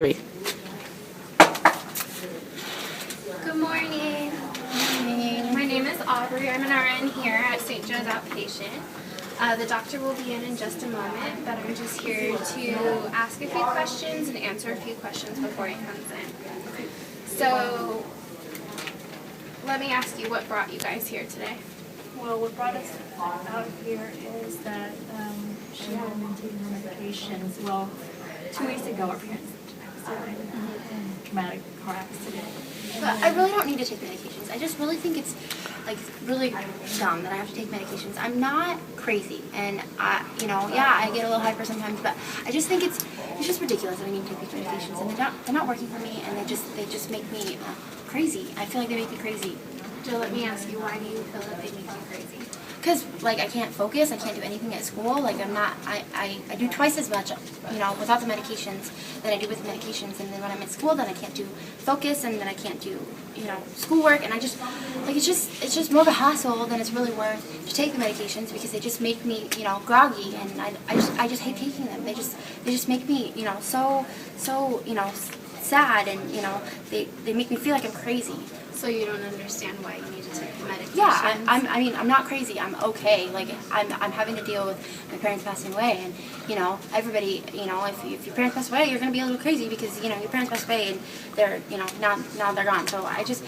Good morning. My name is Aubrey. I'm an RN here at St. Joe's Outpatient. The doctor will be in just a moment, but I'm just here to ask a few questions and answer a few questions before he comes in. So, let me ask you, what brought you guys here today? Well, what brought us out here is that she hadn't been taking her medications. Well, 2 weeks ago, our parents died in a traumatic car accident. But I really don't need to take medications. I just really think it's really dumb that I have to take medications. I'm not crazy, and I get a little hyper sometimes, but I just think it's just ridiculous that I need to take these medications, and they're not working for me, and they just make me crazy. I feel like they make me crazy. Jill, let me ask you, why do you feel that they make you crazy? Because, I can't focus, I can't do anything at school, I do twice as much, without the medications than I do with the medications, and then when I'm at school, then I can't do focus, and then I can't do, schoolwork, and it's just more of a hassle than it's really worth to take the medications, because they just make me, groggy, and I just hate taking them. They just make me, so sad, and, they make me feel like I'm crazy. So you don't understand why you need to take the medications? Yeah, I'm not crazy. I'm okay. I'm having to deal with my parents passing away, and everybody, if your parents pass away, you're gonna be a little crazy because your parents passed away and they're now they're gone. So I just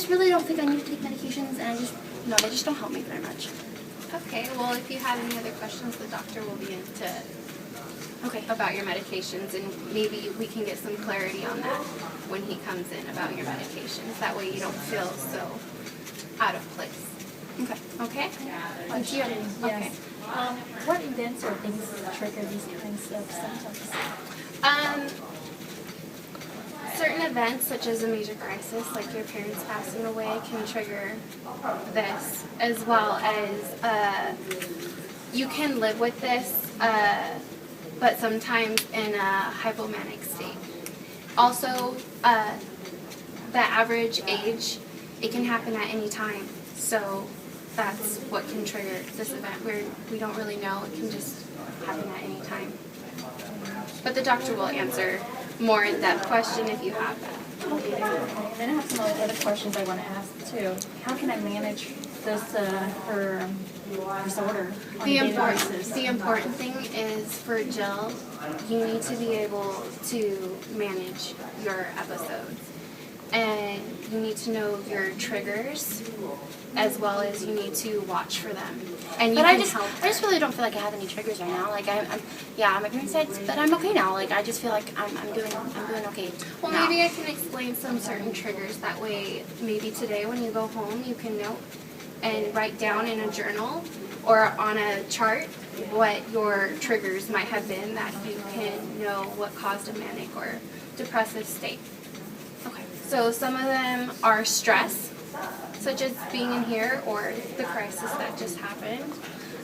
really don't think I need to take medications, and they just don't help me very much. Okay. Well, if you have any other questions, the doctor will be in about your medications, and maybe we can get some clarity on that when he comes in about your medications. That way you don't feel so out of place. Okay. Okay? Yes. Okay. What events or things trigger these kinds of symptoms? Certain events, such as a major crisis, like your parents passing away, can trigger this, as well as you can live with this, but sometimes in a hypomanic state. Also, the average age, it can happen at any time. So that's what can trigger this event, where we don't really know. It can just happen at any time. But the doctor will answer more in-depth question if you have that. Okay. And then I have some other questions I want to ask too. How can I manage this her disorder on a daily basis? The important thing is, for Jill, you need to be able to manage your episodes, and you need to know your triggers, as well as you need to watch for them. And I just really don't feel like I have any triggers right now. My parents died, but I'm okay now. I just feel like I'm doing okay. Well, now. maybe I can explain some certain triggers. That way, maybe today when you go home, you can note and write down in a journal or on a chart what your triggers might have been, that you can know what caused a manic or depressive state. Okay. So some of them are stress, such as being in here or the crisis that just happened.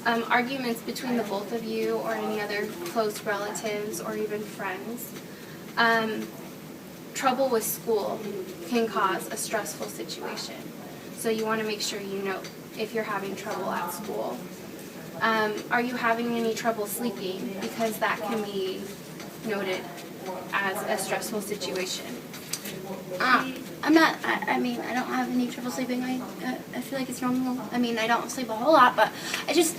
Arguments between the both of you or any other close relatives or even friends. Trouble with school can cause a stressful situation. So you want to make sure you know if you're having trouble at school. Are you having any trouble sleeping? Because that can be noted as a stressful situation. I'm not. I don't have any trouble sleeping. I feel like it's normal. I don't sleep a whole lot, but I just,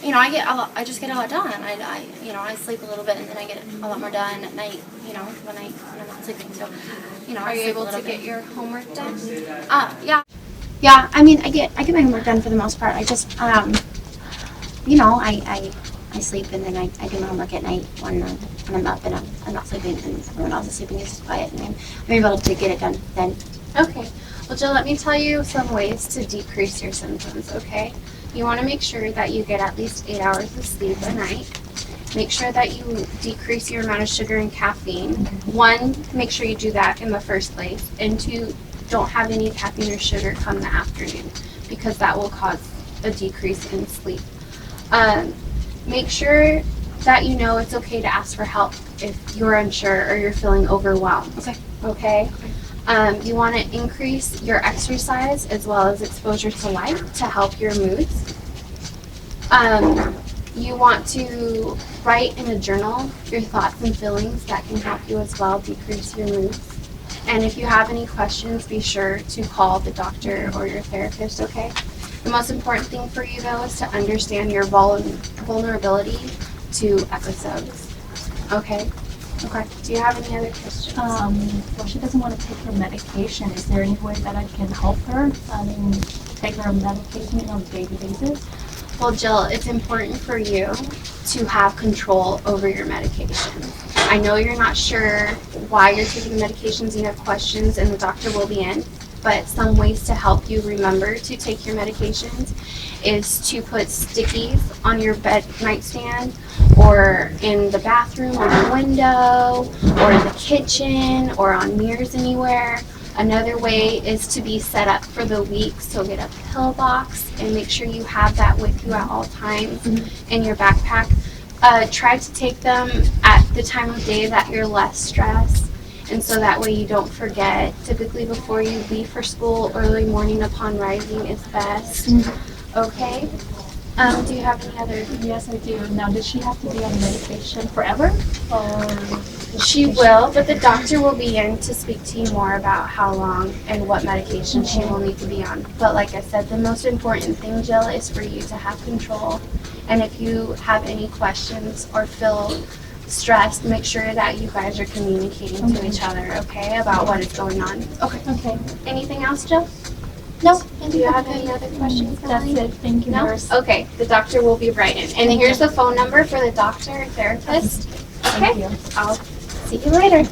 I just get a lot done. I sleep a little bit, and then I get a lot more done at night. When I'm not sleeping. So, Are you able to get your homework done? Yeah. Yeah. I get my homework done for the most part. I just, I sleep, and then I do my homework at night when I'm up and I'm not sleeping, and everyone else is sleeping. It's quiet, and I'm able to get it done then. Okay. Well, Jill, let me tell you some ways to decrease your symptoms, okay? You want to make sure that you get at least 8 hours of sleep a night. Make sure that you decrease your amount of sugar and caffeine. 1, make sure you do that in the first place. And 2, don't have any caffeine or sugar come the afternoon, because that will cause a decrease in sleep. Make sure that it's okay to ask for help if you're unsure or you're feeling overwhelmed. Okay? You want to increase your exercise as well as exposure to light to help your moods. You want to write in a journal your thoughts and feelings that can help you as well decrease your moods. And if you have any questions, be sure to call the doctor or your therapist, okay? The most important thing for you, though, is to understand your vulnerability to episodes, okay? Okay. Do you have any other questions? Well, she doesn't want to take her medication. Is there any way that I can help her? I mean, take her medication on a daily basis? Well, Jill, it's important for you to have control over your medication. I know you're not sure why you're taking the medications, you have questions, and the doctor will be in, but some ways to help you remember to take your medications is to put stickies on your bed nightstand or in the bathroom on the window or in the kitchen or on mirrors anywhere. Another way is to be set up for the week, so get a pill box and make sure you have that with you at all times in your backpack. Try to take them at the time of day that you're less stressed, and so that way you don't forget. Typically before you leave for school, early morning upon rising is best. Okay? Do you have any other? Yes, I do. Now, does she have to be on medication forever? Or She will, but the doctor will be in to speak to you more about how long and what medication she will need to be on. But like I said, the most important thing, Jill, is for you to have control. And if you have any questions or feel stressed, make sure that you guys are communicating to each other, okay, about what is going on. Okay. Okay. Anything else, Jill? No. Do you have any other questions? That's Melanie? it. Thank you, No? nurse. Okay, the doctor will be right in. And here's the phone number for the doctor or therapist. Okay? Thank you. I'll see you later.